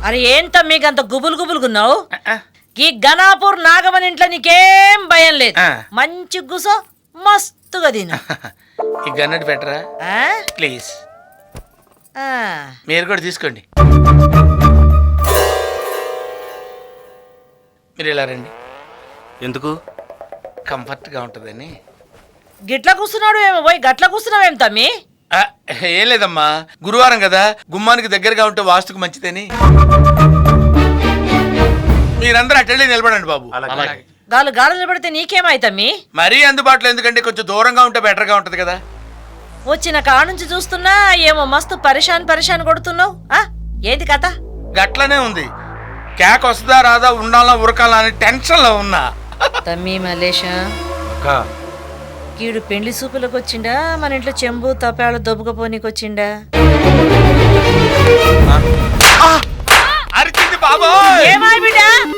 అరే ఏంత మీకు అంత గుబులుగున్నావు? ఈ గణాపూర్ నాగమని ఇంట్లో నీకేం భయం లేదు. మంచి గుసో మస్తుగా తిను. ఈ గన్నట్టు పెట్టరా ప్లీజ్. మీరు కూడా తీసుకోండి. మీరు ఇలా రండి. ఎందుకు? కంఫర్ట్గా ఉంటుందని. గిట్ల కూర్చున్నాడు ఏమో పోయి గట్ల కూర్చున్నావేం తమ్మి? ఏం లేదమ్మా, గురువారం కదా, గుమ్మానికి దగ్గరగా ఉంటే వాస్తుకు మంచిదని. మీరందరూ అటెండ్ నిలబడండి బాబు. గాలు గాలు నిలబడితే నీకేమైతమ్మి? మరీ అందుబాటులో ఎందుకంటే కొంచెం దూరంగా ఉంటే బెటర్గా ఉంటది కదా. వచ్చిన కాడ నుంచి చూస్తున్నా ఏమో మస్తు పరిశాన్ కొడుతున్నావు. ఏంది కథ? గట్లనే ఉంది. కేక వస్తుందా రాదా, ఉండాలా ఉరకాలా అని టెన్షన్ లో ఉన్నా. తమ్మి మలేషా, కీడు పెండ్లి సూపులకు వచ్చిండా, మన ఇంట్లో చెంబు తపాలు దొబ్బకపోనీకి వచ్చిండా?